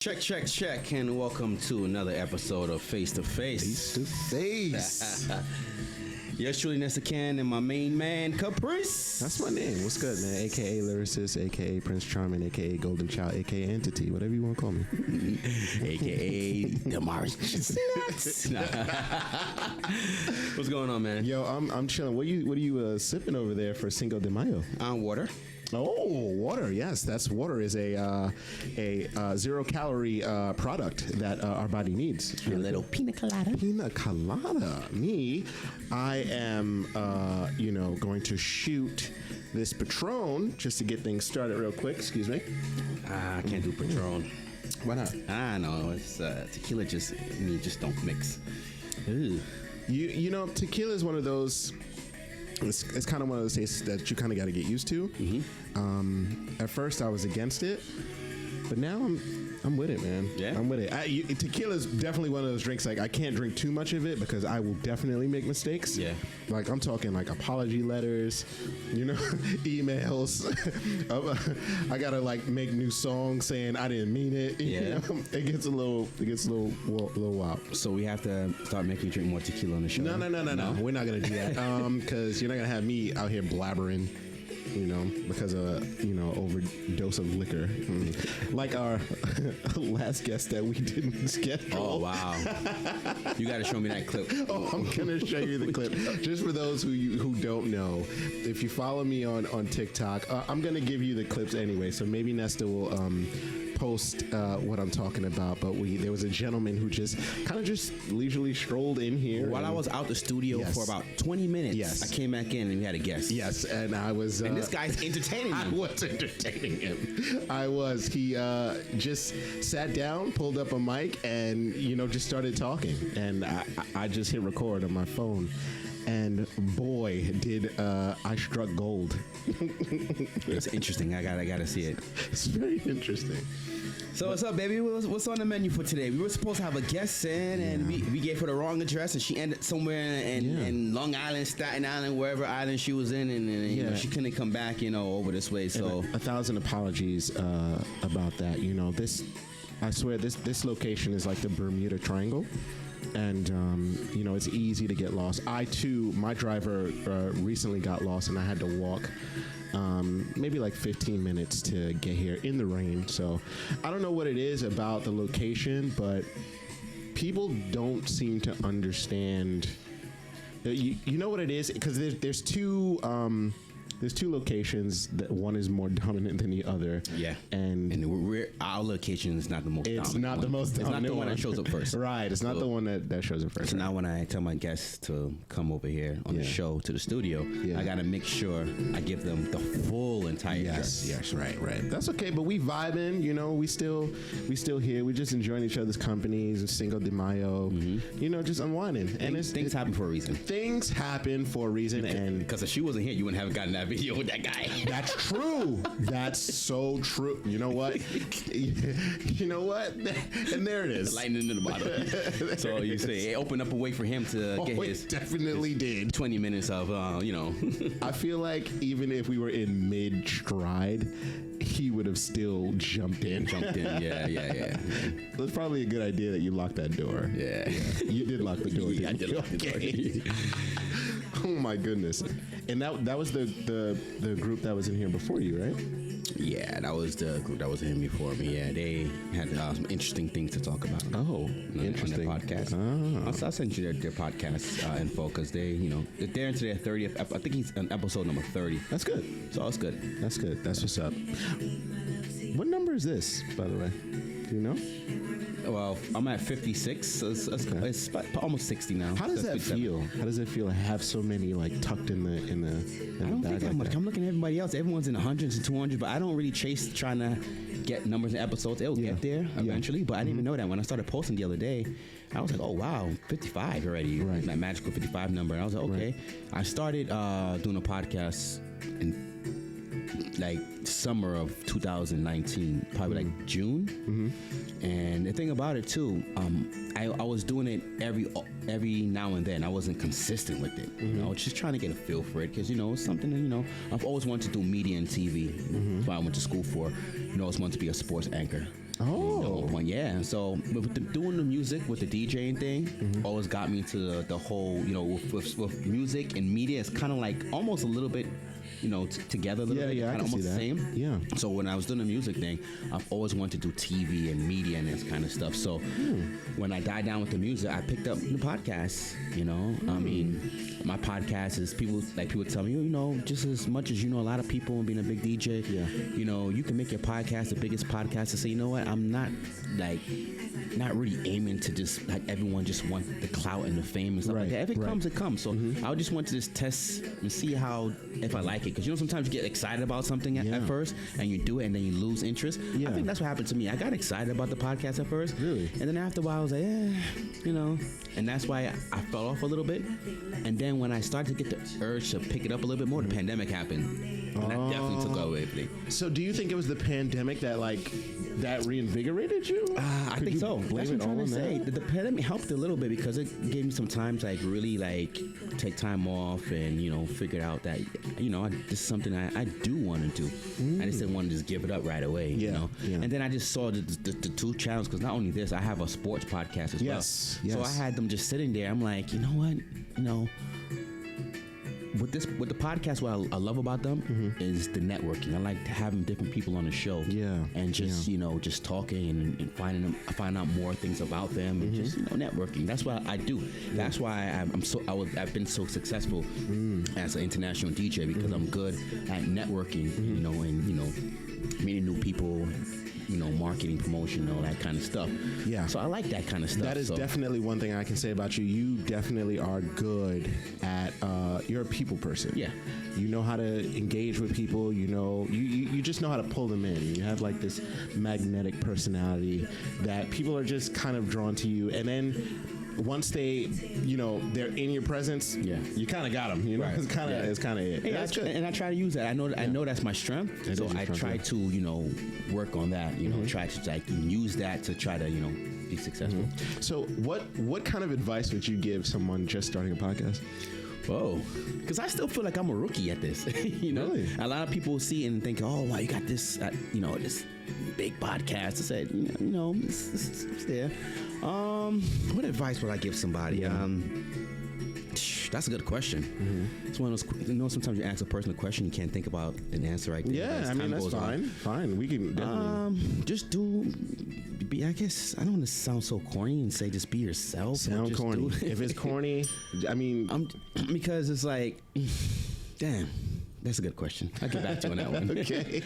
Check, and welcome to another episode of Face to Face. Yours truly, Nessa Can, and my main man, Caprice. That's my name. What's good, man? AKA Lyricist, AKA Prince Charming, AKA Golden Child, AKA Entity, whatever you want to call me. AKA Damaris. What's going on, man? Yo, I'm chilling. What are you sipping over there for Cinco de Mayo? Water. Oh, water. Yes, that's water is a 0-calorie product that our body needs. A little pina colada. Pina colada. Me, I am, going to shoot this Patron just to get things started real quick. Excuse me. I can't do Patron. Why not? I know. It's tequila. Just don't mix. Ew. Tequila is one of those. It's kind of one of those tastes that you kind of got to get used to. Mm-hmm. At first, I was against it, but now I'm with it, man. Yeah, I'm with it. Tequila is definitely one of those drinks. Like I can't drink too much of it because I will definitely make mistakes. Yeah, like I'm talking like apology letters, emails. I gotta like make new songs saying I didn't mean it. Yeah, it gets a little wild. So we have to start making you drink more tequila on the show. No. We're not gonna do that because you're not gonna have me out here blabbering. Because of overdose of liquor, like our last guest that we didn't schedule. Oh wow! You got to show me that clip. Oh, I'm gonna show you the clip. Just for those who don't know, if you follow me on TikTok, I'm gonna give you the clips anyway. So maybe Nesta will post what I'm talking about. But there was a gentleman who just leisurely strolled in here while I was out the studio for about 20 minutes. Yes, I came back in and we had a guest. Yes, and I was. And this guy's entertaining him. I was entertaining him. I was. He just sat down, pulled up a mic, and just started talking. And I just hit record on my phone. And boy, did I struck gold. It's interesting. I gotta see it. It's very interesting. So what's up, baby? What's on the menu for today? We were supposed to have a guest in, and we gave her the wrong address, and she ended somewhere in Long Island, Staten Island, wherever island she was in, and she couldn't come back, over this way. So 1,000 apologies about that. I swear this location is like the Bermuda Triangle. And, it's easy to get lost. I, too, my driver recently got lost, and I had to walk maybe like 15 minutes to get here in the rain. So I don't know what it is about the location, but people don't seem to understand. You know what it is? Because there's two locations that one is more dominant than the other. Yeah. And our location is not the most dominant. It's not the most dominant. It's not the one that shows up first. Right. It's not the one that shows up first. So now when I tell my guests to come over here on the show to the studio, I got to make sure I give them the full entire dress. Yes, right. That's okay, but we vibing, we still here. We just enjoying each other's companies, Cinco De Mayo, just unwinding. And things happen for a reason. Things happen for a reason. And because if she wasn't here, you wouldn't have gotten that video with that guy. That's true. That's so true. You know what? And there it is. Lightning in the bottle. So you say it opened up a way for him to get his. It definitely did. 20 minutes of, I feel like even if we were in mid stride, he would have still jumped in. Yeah. It was probably a good idea that you locked that door. Yeah. You did lock the door. Yeah, I did lock the door. Oh my goodness. And that was the group that was in here before you, right? Yeah, that was the group that was in before me. Yeah, they had some interesting things to talk about. Oh, interesting. On their podcast. I'll send you their podcast info because they're into their 30th. I think he's on episode number 30. That's good. So it's good. That's good. That's what's up. What number is this, by the way? Do you know? Well, I'm at 56, so it's almost 60 now. How does that feel? How does it feel to have so many like tucked in the I don't think that much. I'm looking at everybody else. Everyone's in the hundreds and 200s, but I don't really chase trying to get numbers and episodes. It'll get there eventually, but I didn't even know that. When I started posting the other day, I was like, oh wow, 55 already. Right. That magical 55 number. And I was like, okay. Right. I started doing a podcast in like summer of 2019, probably like June. Mm-hmm. And the thing about it too, I was doing it every now and then. I wasn't consistent with it. Mm-hmm. I was just trying to get a feel for it because it's something that I've always wanted to do media and TV. Mm-hmm. That's what I went to school for. I always wanted to be a sports anchor. Oh. Yeah. So doing the music with the DJing thing always got me to the whole, with music and media. It's kind of like almost a little bit, together a little bit. Yeah, I can almost see that. the same. Yeah. So when I was doing the music thing, I've always wanted to do TV and media and this kind of stuff. So when I died down with the music, I picked up the podcasts. I mean, my podcast is people tell me, just as much as a lot of people and being a big DJ, you can make your podcast the biggest podcast and say, you know what, I'm not really aiming to just like everyone just want the clout and the fame and stuff like that. If it comes, it comes. So I just want to just test and see if I like it. Because sometimes you get excited about something at first and you do it and then you lose interest. I think that's what happened to me. I got excited about the podcast at first. Really? And then after a while I was like, and that's why I fell off a little bit. And then when I started to get the urge to pick it up a little bit more, the pandemic happened. And that definitely took away everything. So do you think it was the pandemic that reinvigorated you? I think so. That's what I'm trying to say. The pandemic helped a little bit because it gave me some time to really take time off and figure out that this is something I do want to do. I just didn't want to just give it up right away. Yeah. And then I just saw the two channels because not only this, I have a sports podcast as well. So I had them just sitting there. I'm like, you know what, with the podcast, what I love about them is the networking. I like having different people on the show, and just just talking and find out more things about them and just networking. That's what I do. That's why I've been so successful as an international DJ because I'm good at networking, and meeting new people. Marketing, promotion, all that kind of stuff. Yeah. So I like that kind of stuff. That is definitely one thing I can say about you. You definitely are good at, you're a people person. Yeah. You know how to engage with people. You just know how to pull them in. You have like this magnetic personality that people are just kind of drawn to you. And then once they're in your presence, you kind of got them. Right. It's kind of it. Hey, that's good. And I try to use that. I know that's my strength. So I try to work on that. Try to use that to try to be successful. So what kind of advice would you give someone just starting a podcast? Whoa, because I still feel like I'm a rookie at this. Really? A lot of people see it and think, oh, wow, you got this, this big podcast. I said, it's there. What advice would I give somebody? That's a good question. It's one of those. Sometimes you ask a person a question, you can't think about an answer right there. Yeah, I mean that's fine. Fine, we can definitely just do. I guess I don't want to sound so corny and say just be yourself. Sound corny. If it's corny, I mean, because it's like, damn. That's a good question. I'll get back to you on that one. Okay.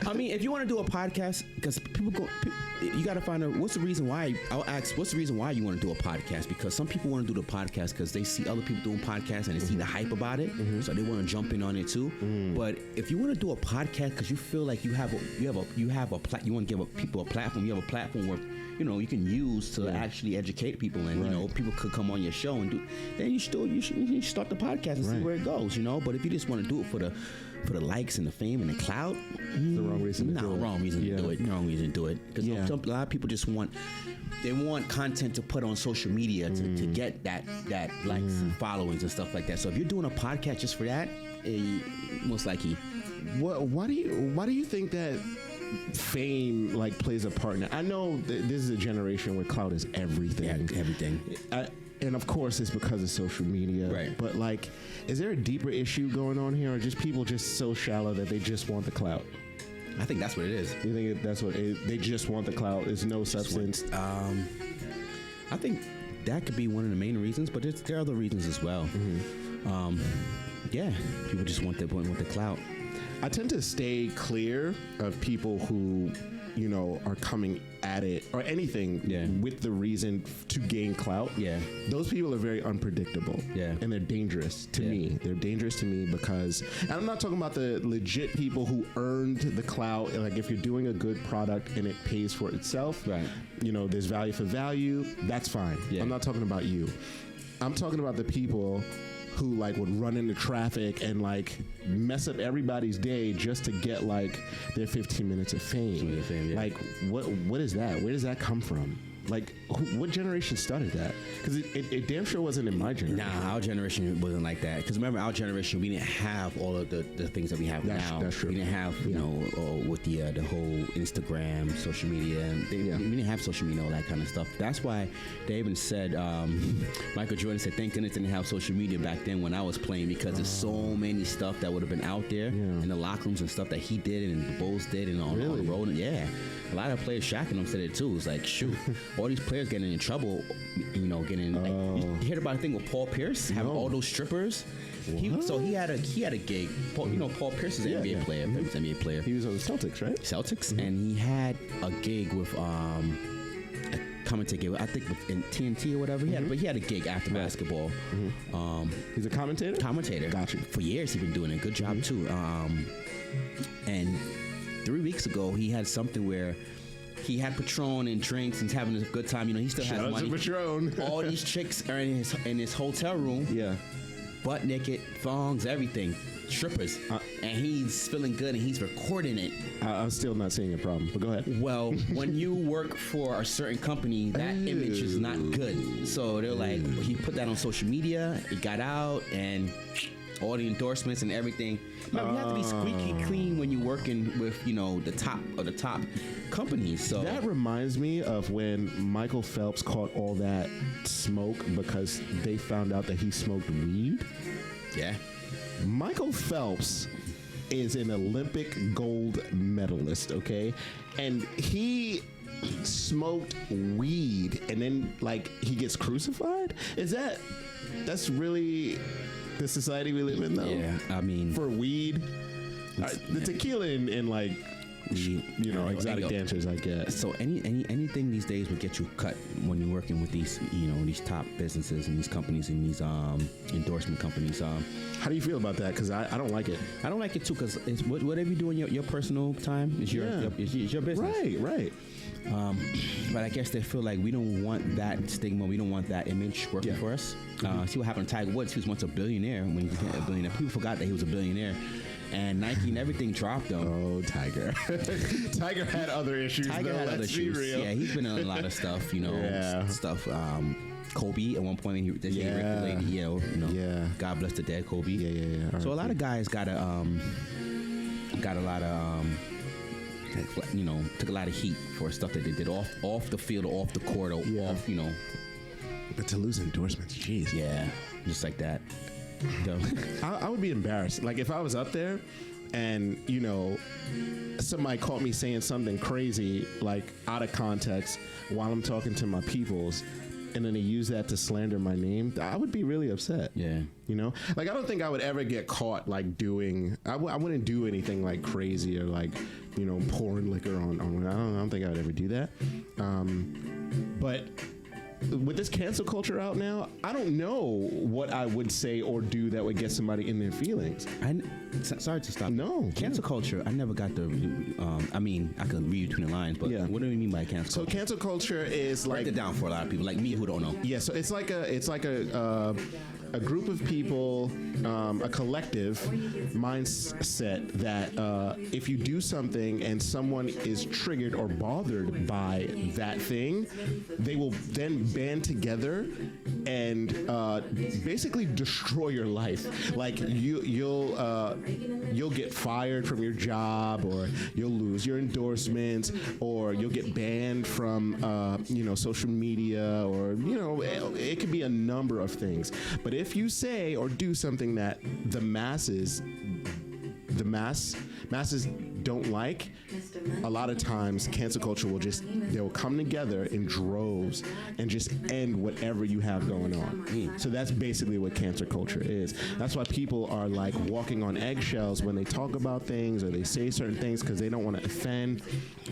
I mean, if you want to do a podcast, because you got to find out what's the reason why. I'll ask, what's the reason why you want to do a podcast? Because some people want to do the podcast because they see other people doing podcasts and they see the hype about it, so they want to jump in on it too. But if you want to do a podcast because you feel like you want to give people a platform, you have a platform where you can use to actually educate people, and people could come on your show and do. Then you should start the podcast and see where it goes. But if you just want to do it for the likes and the fame and the clout, the wrong reason to do it. Wrong reason to do it. Wrong reason to do it. Because a lot of people just want content to put on social media to get that likes and followings and stuff like that. So if you're doing a podcast just for that, most likely. Why do you think that fame plays a part in it? I know that this is a generation where clout is everything. Yeah, everything. And of course it's because of social media. Right. But is there a deeper issue going on here, or just people just so shallow that they just want the clout? I think that's what it is. You think that's what they just want the clout? There's no substance. I think that could be one of the main reasons, but there are other reasons as well. People just want the clout. I tend to stay clear of people who, are coming at it or anything with the reason to gain clout. Yeah. Those people are very unpredictable. Yeah. And they're dangerous to me. They're dangerous to me because, and I'm not talking about the legit people who earned the clout. Like if you're doing a good product and it pays for itself, right? There's value for value. That's fine. Yeah. I'm not talking about you. I'm talking about the people who would run into traffic and mess up everybody's day just to get their 15 minutes of fame. What is that? Where does that come from? Like, what generation started that? Because it damn sure wasn't in my generation. Nah, our generation wasn't like that. Because remember, our generation, we didn't have all of the things that we have now. That's true. We didn't have, you know, with the whole Instagram, social media. And we didn't have social media, all that kind of stuff. That's why they even said, Michael Jordan said, thank goodness didn't have social media back then when I was playing, because there's so many stuff that would have been out there in the locker rooms and stuff that he did and the Bulls did and on the road. Yeah. A lot of players, Shaq and them said it too. It's like, shoot, all these players getting in trouble, you know, like, you heard about the thing with Paul Pierce having all those strippers. He had a gig. You know, Paul Pierce is an NBA player. He was an NBA player. He was on the Celtics, right? Celtics, and he had a gig with a commentator. I think in TNT or whatever. But he had a gig after basketball. He's a commentator. Gotcha. For years, he's been doing a good job too. And 3 weeks ago, he had something where he had Patron and drinks and he's having a good time. You know, he still has money. Patron. All these chicks are in his hotel room. Yeah. Butt naked, thongs, everything. Strippers. And he's feeling good and he's recording it. I'm still not seeing a problem, but go ahead. Well, when you work for a certain company, that image is not good. So they're like, he put that on social media, it got out, and all the endorsements and everything. You have to be squeaky clean when you're working with, you know, the top of the top companies. So that reminds me of when Michael Phelps caught all that smoke because they found out that he smoked weed. Yeah. Michael Phelps is an Olympic gold medalist, okay? And he smoked weed and then, like, he gets crucified? That's really the society we live in, though? Yeah, I mean, for weed? The tequila and like, you know, exotic dancers, I guess. So anything these days would get you cut when you're working with these, you know, these top businesses and these companies and these endorsement companies. How do you feel about that? Because I don't like it. I don't like it too, because it's whatever you do in your personal time is your business. Right. But I guess they feel like we don't want that stigma, we don't want that image working for us. See what happened to Tiger Woods. He was once a billionaire. When he became a billionaire, people forgot that he was a billionaire. And Nike and everything dropped him. Oh, Tiger. Tiger had other issues. Let's be real. Yeah, he's been in a lot of stuff, you know, stuff. Kobe at one point, he raped the lady, you know. God bless the dead Kobe. Yeah. So a lot of guys got a lot of you know, took a lot of heat for stuff that they did off the field or off the court or off, you know. But to lose endorsements, jeez. Yeah, just like that. I would be embarrassed. Like, if I was up there and, you know, somebody caught me saying something crazy, like out of context, while I'm talking to my peoples, and then they use that to slander my name, I would be really upset. Yeah. You know? Like, I don't think I would ever get caught, like, doing... I wouldn't do anything, like, crazy or, like, you know, pouring liquor on I don't think I would ever do that. But... with this cancel culture out now, I don't know what I would say or do that would get somebody in their feelings. Sorry to stop. No. Cancel culture, I never got the... I mean, I could read between the lines, but what do you mean by cancel culture? So cancel culture is like... break it down for a lot of people, like me who don't know. Yeah, so it's like a group of people, a collective mindset that if you do something and someone is triggered or bothered by that thing, they will then band together and basically destroy your life. Like you'll get fired from your job, or you'll lose your endorsements, or you'll get banned from social media, or it could be a number of things. But if you say or do something that the masses don't like, a lot of times cancel culture they'll come together in droves and just end whatever you have going on. So that's basically what cancel culture is. That's why people are like walking on eggshells when they talk about things or they say certain things, because they don't want to offend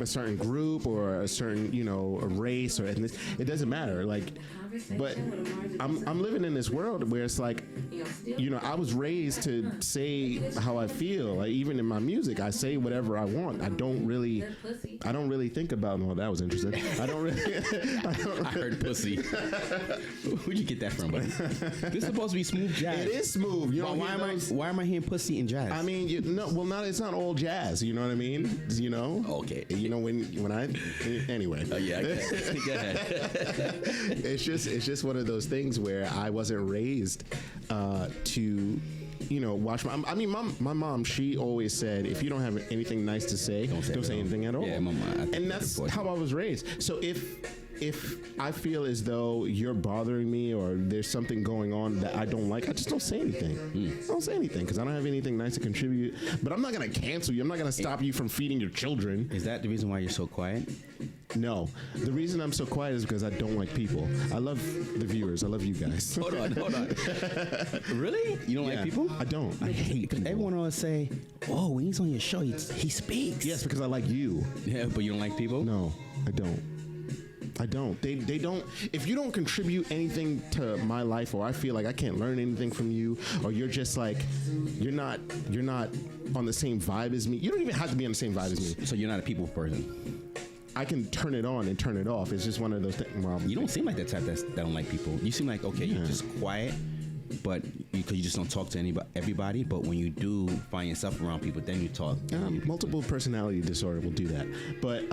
a certain group or a certain, a race or ethnicity. It doesn't matter. Like, but I'm living in this world where it's like, you know, I was raised to say how I feel. Like, even in my music, I say whatever I want. I don't really think about. Well, that was interesting. I heard pussy. Where'd you get that from, buddy? This is supposed to be smooth jazz. It is smooth. You know, why am I hearing pussy in jazz? I mean, it's not all jazz. You know what I mean? You know. Okay. You know when I anyway. Oh yeah. Go ahead. It's just one of those things where I wasn't raised to, you know, watch my mom, she always said, if you don't have anything nice to say, don't say anything at all. Yeah, my mom. And that's how I was raised. So if I feel as though you're bothering me or there's something going on that I don't like, I just don't say anything. I don't say anything because I don't have anything nice to contribute. But I'm not going to cancel you. I'm not going to stop you from feeding your children. Is that the reason why you're so quiet? No. The reason I'm so quiet is because I don't like people. I love the viewers. I love you guys. Hold on. Really? You don't like people? I don't. I hate people. Everyone always say, oh, when he's on your show, he speaks. Yes, because I like you. Yeah, but you don't like people? No, I don't. They don't. If you don't contribute anything to my life, or I feel like I can't learn anything from you, or you're just like, you're not on the same vibe as me. You don't even have to be on the same vibe as me. So you're not a people person. I can turn it on and turn it off. It's just one of those things. Well, you don't seem like the type that don't like people. You seem like, okay, you're just quiet, but because you just don't talk to everybody. But when you do find yourself around people, then you talk. Multiple personality disorder will do that. But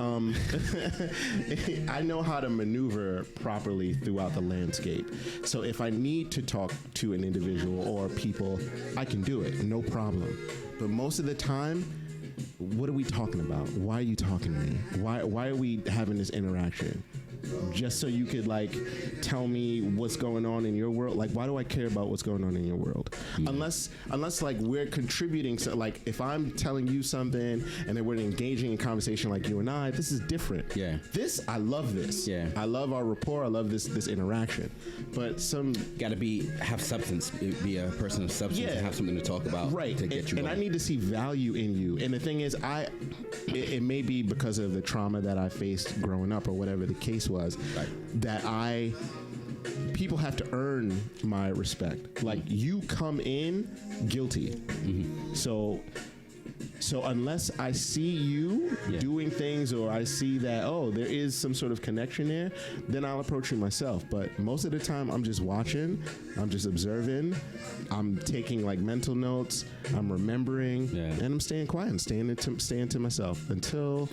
I know how to maneuver properly throughout the landscape. So if I need to talk to an individual or people, I can do it. No problem. But most of the time, what are we talking about? Why are you talking to me? Why are we having this interaction? Just so you could like tell me what's going on in your world? Like, why do I care about what's going on in your world? Unless like we're contributing. So like if I'm telling you something and then we're engaging in conversation like you and I, this is different. Yeah. I love this. Yeah. I love our rapport. I love this interaction. But gotta have substance. Be a person of substance and have something to talk about. Right. To get you and going. I need to see value in you. And the thing is, it may be because of the trauma that I faced growing up or whatever the case was, that people have to earn my respect. Like, you come in guilty. Mm-hmm. So unless I see you doing things or I see that, there is some sort of connection there, then I'll approach you myself. But most of the time, I'm just watching, I'm just observing, I'm taking like mental notes, I'm remembering, and I'm staying quiet and staying to myself until,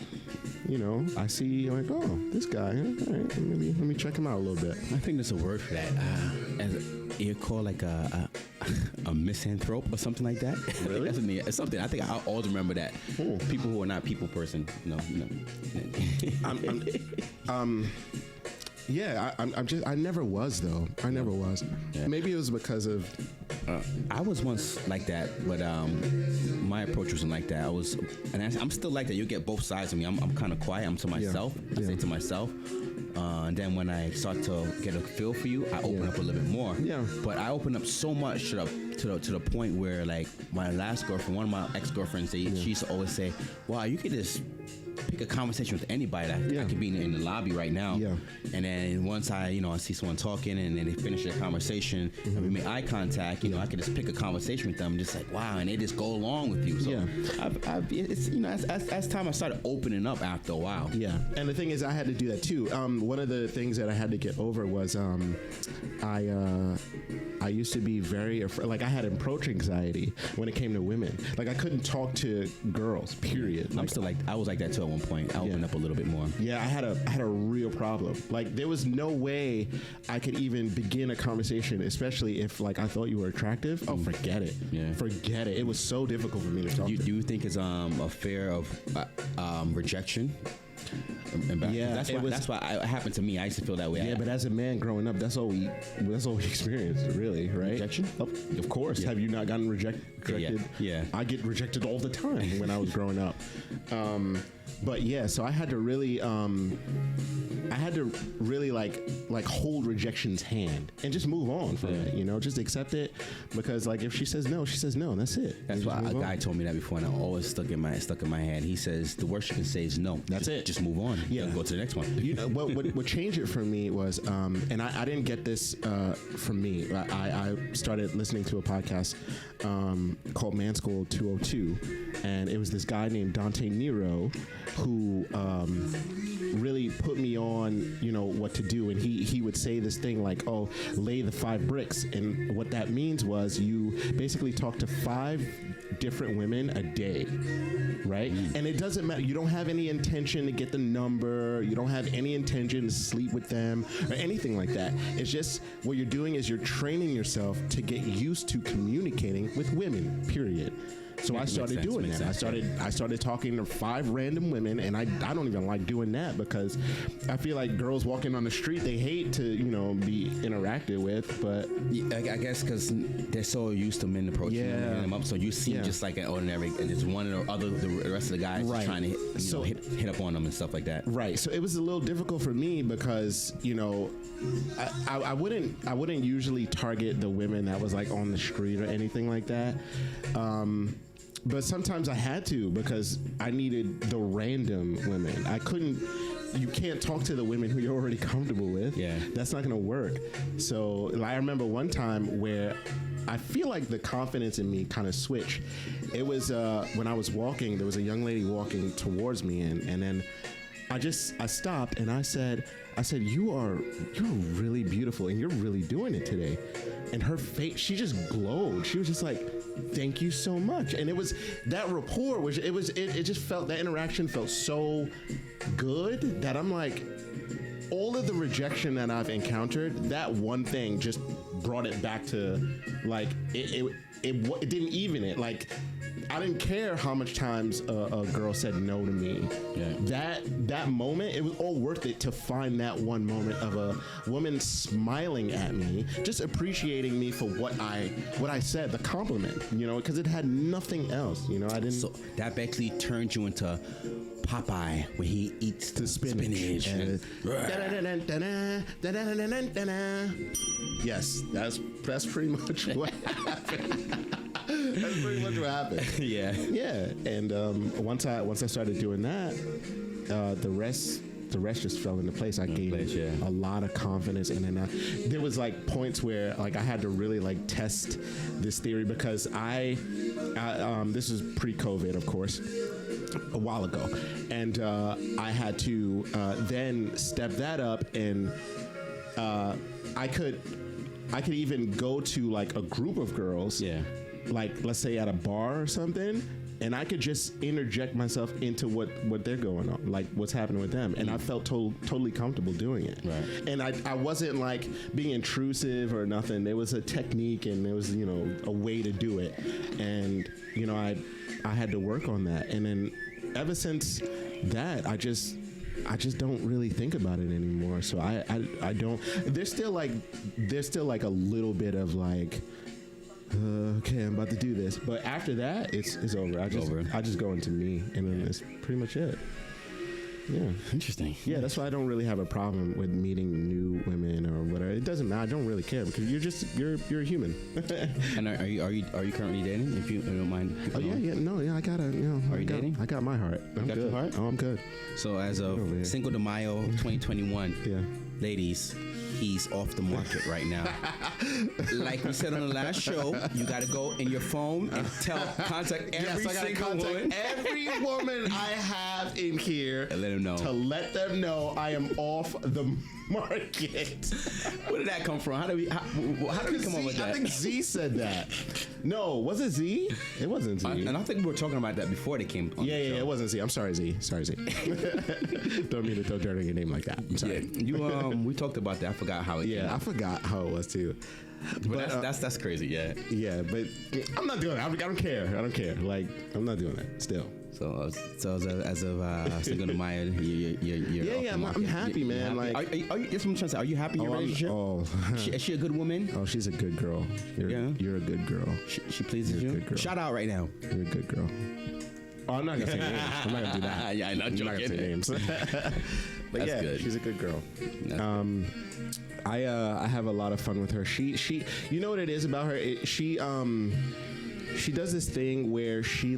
I see like, this guy, all right, let me check him out a little bit. I think there's a word for that. You're called like a misanthrope or something like that. Really? It's something. I think I always remember that. Cool. People who are not people person. I never was though. I never was. Yeah. Maybe it was because of. I was once like that, but my approach wasn't like that. I'm still like that. You get both sides of me. I'm kind of quiet. I'm to myself. I say to myself. And then when I start to get a feel for you, I open up a little bit more. Yeah. But I open up so much to the point where, like, my last girlfriend, one of my ex-girlfriends, she used to always say, wow, you could just pick a conversation with anybody. I could be in the lobby right now. Yeah. And then once I see someone talking and then they finish their conversation and we make eye contact, I could just pick a conversation with them and just like, wow, and they just go along with you. So as time I started opening up after a while. Yeah. And the thing is, I had to do that too. One of the things that I had to get over was I used to be very afraid. Like, I had approach anxiety when it came to women. Like, I couldn't talk to girls, period. I'm still like, I was like that too at one point. I opened up a little bit more. Yeah, I had a real problem. Like, there was no way I could even begin a conversation, especially if like I thought you were attractive. Oh, forget it. Yeah. Forget it. It was so difficult for me to talk to. Do you think it's a fear of rejection? Yeah, that's why it happened to me. I used to feel that way. Yeah, but as a man growing up, that's all we experienced, really, right? Rejection? Of course. Yeah. Have you not gotten rejected? Yeah. I get rejected all the time when I was growing up. But yeah, so I had to really really like hold rejection's hand and just move on from it, you know, just accept it, because like if she says no, she says no, and that's it. That's why a guy told me that before, and I always stuck in my head. He says the worst you can say is no. That's it. Just move on. Yeah, go to the next one. You know what changed it for me was, and I didn't get this from me. I started listening to a podcast called Man School 202, and it was this guy named Dante Nero who really put me on, you know, what to do. And he would say this thing like, oh, lay the 5 bricks. And what that means was you basically talk to 5 different women a day, right? And it doesn't matter. You don't have any intention to get the number. You don't have any intention to sleep with them or anything like that. It's just what you're doing is you're training yourself to get used to communicating with women, period. So I started doing that. I started talking to 5 random women, and I don't even like doing that, because I feel like girls walking on the street, they hate to, you know, be interacted with. But I guess because they're so used to men approaching them and hitting them up, so you seem just like an ordinary, and it's one or other the rest of the guys trying to hit up on them and stuff like that. Right. So it was a little difficult for me because, you know, I wouldn't usually target the women that was like on the street or anything like that. But sometimes I had to, because I needed the random women. You can't talk to the women who you're already comfortable with. Yeah. That's not going to work. So I remember one time where I feel like the confidence in me kind of switched. It was when I was walking, there was a young lady walking towards me, and then I stopped and I said, you're really beautiful and you're really doing it today. And her face, she just glowed. She was just like, thank you so much. And it was that rapport, it just felt, that interaction felt so good that I'm like, all of the rejection that I've encountered, that one thing just brought it back to like, it didn't even it. Like, I didn't care how much times a girl said no to me. Yeah. That moment, it was all worth it to find that one moment of a woman smiling at me, just appreciating me for what I said, the compliment, you know, because it had nothing else, you know. I didn't. So that basically turned you into Popeye when he eats the spinach. Yes, that's pretty much what happened. That's pretty much what happened. Yeah. Yeah. And once I started doing that, the rest just fell into place. I gained a lot of confidence, and then there was like points where like I had to really like test this theory, because this was pre-COVID, of course, a while ago, and I had to then step that up, and I could even go to like a group of girls. Yeah. Like, let's say at a bar or something, and I could just interject myself into what they're going on, like what's happening with them, and I felt totally comfortable doing it. Right. And I wasn't like being intrusive or nothing. There was a technique, and there was, you know, a way to do it, and you know, I had to work on that, and then ever since that, I just don't really think about it anymore. So I don't. There's still like a little bit of like, okay, I'm about to do this, but after that, it's over. I just go into me, and then that's pretty much it. Yeah. Interesting. Yeah, that's why I don't really have a problem with meeting new women or whatever. It doesn't matter. I don't really care, because you're a human. And are you currently dating? If you don't mind. Oh yeah. I got Are you dating? I got my heart. I'm good. Your heart? Oh, I'm good. So as of Cinco de Mayo 2021, yeah, ladies, he's off the market right now. Like we said on the last show, you got to go in your phone and contact every single woman. Every woman I have in here, and let them know. To let them know I am off the market. Where did that come from? How did we come up with that? I think Z said that. No, was it Z? It wasn't Z. And I think we were talking about that before they came on. Yeah, it wasn't Z. I'm sorry, Z. Don't mean to throw dirt on your name like that. I'm sorry. Yeah, we talked about that. I forgot how it came. I forgot how it was too. But that's crazy. Yeah. Yeah, but I'm not doing that. I don't care. Like, I'm not doing that still. So as of Cinco de Mayo, you're I'm happy, man. Happy? Like, are you? That's what I'm trying to say. Are you happy in your relationship? Is she a good woman? Oh, she's a good girl. You're a good girl. She pleases you. Good girl. Shout out right now. You're a good girl. Oh, I'm not gonna say names. I'm not gonna do that. Yeah, I'm not I'm not gonna say joking. names. But That's yeah, good. she's a good girl. That's I have a lot of fun with her. She you know what it is about her? She does this thing where she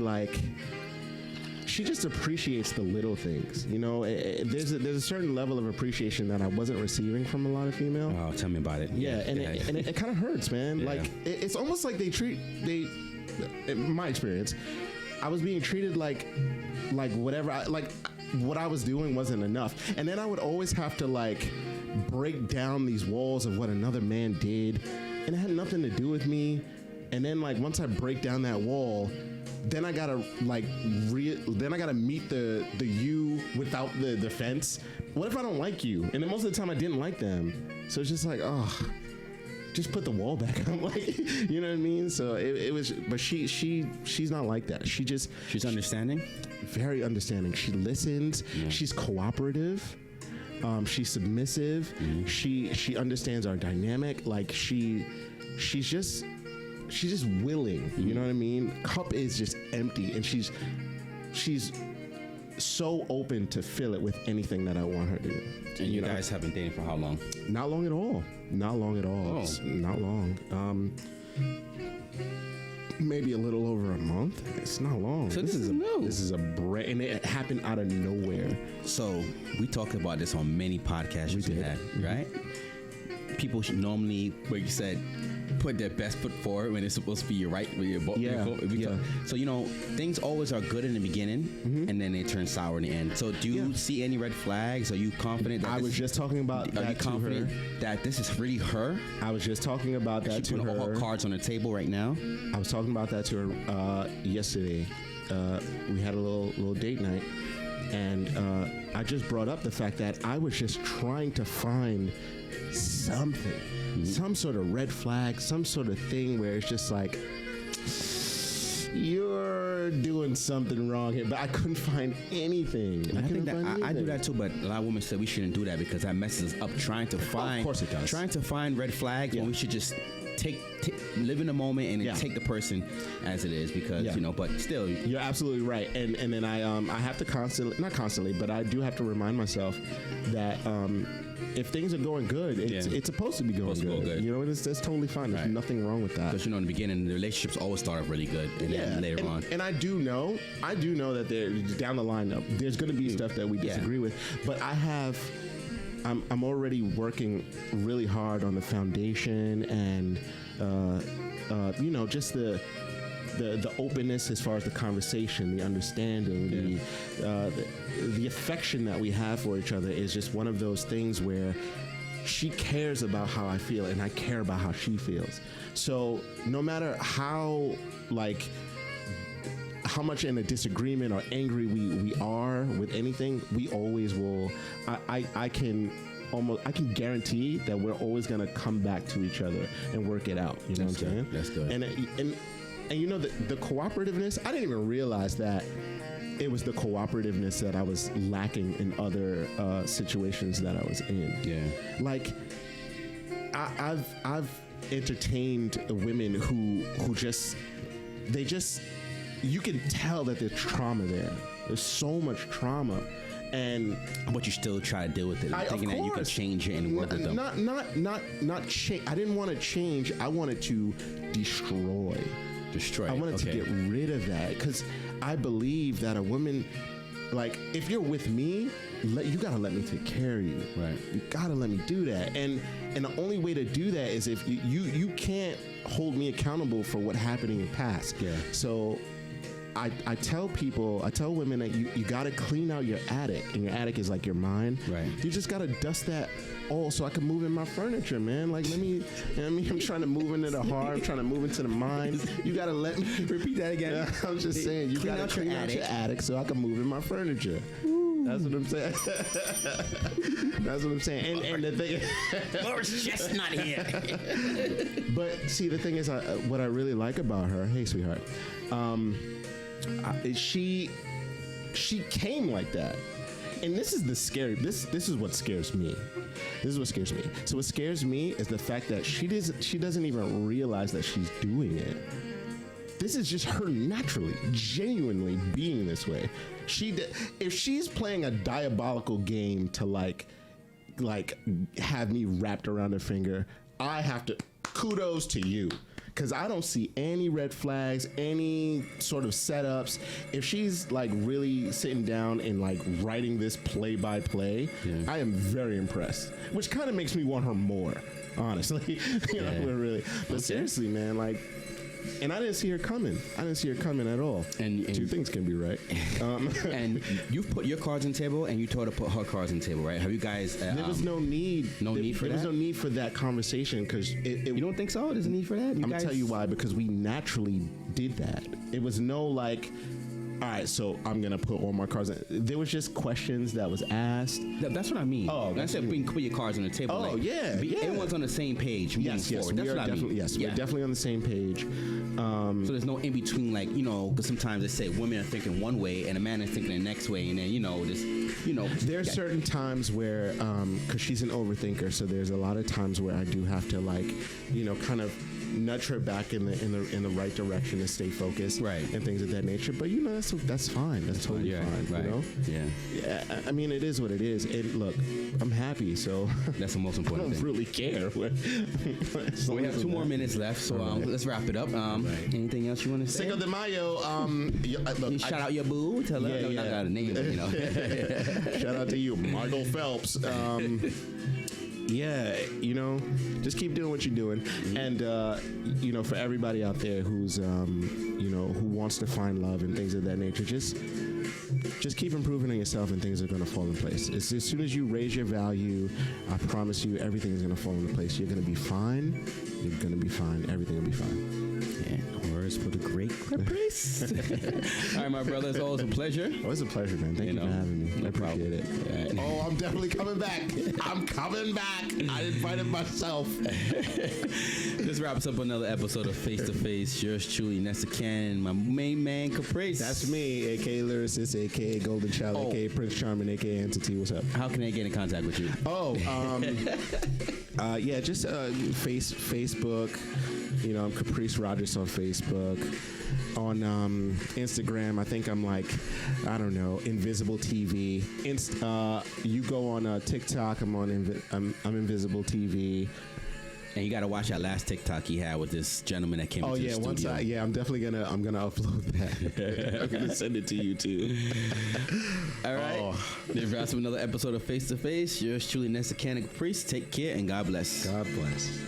just appreciates the little things. You know, there's a certain level of appreciation that I wasn't receiving from a lot of female. Oh, tell me about it. Yeah, and it kind of hurts, man. Yeah. Like it's almost like in my experience, I was being treated like whatever what I was doing wasn't enough, and then I would always have to like break down these walls of what another man did, and it had nothing to do with me. And then like once I break down that wall, then I gotta meet the you without the defense. What if I don't like you? And then most of the time I didn't like them, so it's just like, oh, just put the wall back. I'm like, you know what I mean? So it was, but she's not like that. She's understanding, very understanding. She listens. Yeah. She's cooperative. She's submissive. Mm-hmm. She understands our dynamic. Like she's just willing. Mm-hmm. You know what I mean? Cup is just empty, and she's so open to fill it with anything that I want her to do. And you guys have been dating for how long? Not long at all. Not long at all. Oh. It's not long. Maybe a little over a month. It's not long. So this is new. This is and it happened out of nowhere. So we talked about this on many podcasts we had, right? People should normally, like you said, put their best foot forward when it's supposed to be your right. So you know, things always are good in the beginning, and then they turn sour in the end. So do you see any red flags? Are you confident? That I was just talking about that. Are you confident that this is really her? I was just talking about that to her. All her cards on the table right now. I was talking about that to her yesterday. We had a little date night, and I just brought up the fact that I was just trying to find something, some sort of red flag, some sort of thing where it's just like, you're doing something wrong here, but I couldn't find anything. I think that I do that too, but a lot of women say we shouldn't do that because that messes us up trying to find. Of course it does. Trying to find red flags when we should just live in the moment and take the person as it is, because you know. But still, you're absolutely right. And then I have to not constantly, but I do have to remind myself that if things are going good, it's supposed to be going good. You know, that's totally fine. There's nothing wrong with that. Because you know, in the beginning, the relationships always start off really good, and then later on. And I do know that there down the line, there's going to be stuff that we disagree with. But I'm already working really hard on the foundation and you know, just the openness as far as the conversation, the understanding, the affection that we have for each other is just one of those things where she cares about how I feel and I care about how she feels. So no matter how much in a disagreement or angry we are with anything, we always will. I can guarantee that we're always gonna come back to each other and work it out. You know what I'm saying? That's good. And you know, the cooperativeness, I didn't even realize that it was the cooperativeness that I was lacking in other situations that I was in. Yeah. Like I've entertained women who just you can tell that there's trauma there. There's so much trauma. But you still try to deal with it, thinking that you could change it and work with them. Not change. I didn't want to change. I wanted to destroy. I wanted to get rid of that, because I believe that a woman, like, if you're with me, you gotta let me take care of you. Right. You gotta let me do that. And the only way to do that is if you can't hold me accountable for what happened in your past. Yeah. So I tell women that you gotta clean out your attic, and your attic is like your mind. Right. You just gotta dust that all so I can move in my furniture, man. Like, let me, you know what I mean? I'm trying to move into the heart. I'm trying to move into the mind. You gotta let me repeat that again. Yeah, I'm just saying, you gotta clean out your attic so I can move in my furniture. Ooh. That's what I'm saying. That's what I'm saying. And the thing, Laura's just not here. But see, the thing is, what I really like about her. Hey, sweetheart. She came like that. And this is this is what scares me. This is what scares me. So what scares me is the fact that she doesn't even realize that she's doing it. this is just her naturally, genuinely being this way. If she's playing a diabolical game to like have me wrapped around her finger, I have to kudos to you. Because I don't see any red flags, any sort of setups. If she's like really sitting down and like writing this play by play, I am very impressed. Which kind of makes me want her more, honestly. you know, really. But seriously, man, like, and I didn't see her coming. I didn't see her coming at all. And two things can be right. And you've put your cards on the table, and you told her to put her cards on the table, right? Have you guys? There was no need. No need for that. There was no need for that conversation because you don't think so? There's a need for that. I'm gonna tell you why. Because we naturally did that. It was no like, all right, so I'm gonna put all my cards in. There was just questions that was asked. That's what I mean. Oh, I said put your cards on the table. Oh, like, yeah. Everyone's on the same page. Yes, forward. we That's are what definitely. I mean. Yes, we're definitely on the same page. So there's no in between, like, you know, because sometimes they say women are thinking one way and a man is thinking the next way, and then there's certain times where because she's an overthinker, so there's a lot of times where I do have to like, you know, kind of nudge her back in the right direction to stay focused, right, and things of that nature. But you know, that's fine. That's totally fine. Right. You know, yeah. I mean, it is what it is. And look, I'm happy, so that's the most important. I don't really care. So we have 2 more minutes left, so let's wrap it up. Anything else you want to say? Cinco de Mayo. Look, shout out your boo. Tell her. No, not got a name, but, you know. Shout out to you, Michael Phelps. Yeah, you know, just keep doing what you're doing, and you know, for everybody out there who's you know, who wants to find love and things of that nature, just keep improving on yourself, and things are going to fall in place. As soon as you raise your value, I promise you, everything is going to fall into place. You're going to be fine. You're going to be fine. Everything will be fine. Yeah, words for the great Caprice. All right, my brother, it's always a pleasure. Oh, it's a pleasure, man. Thank you for having me. I appreciate it. Yeah. Oh, I'm definitely coming back. I'm coming back. I invited myself. This wraps up another episode of Face to Face. Yours truly, Nessa Cannon, my main man, Caprice. That's me, a.k.a. Lyricist, a.k.a. Golden Child, a.k.a. Prince Charming, a.k.a. Entity. What's up? How can they get in contact with you? Oh, yeah, just Facebook. You know, I'm Caprice Rogers on Facebook. On Instagram, I think I'm like, I don't know, Invisible TV. You go on TikTok, I'm on I'm Invisible TV. And you got to watch that last TikTok he had with this gentleman that came into the studio. I'm definitely gonna upload that. I'm gonna send it to you too. All right. This wraps up another episode of Face to Face. Yours truly, Nessa Cannon, Caprice. Take care and God bless. God bless.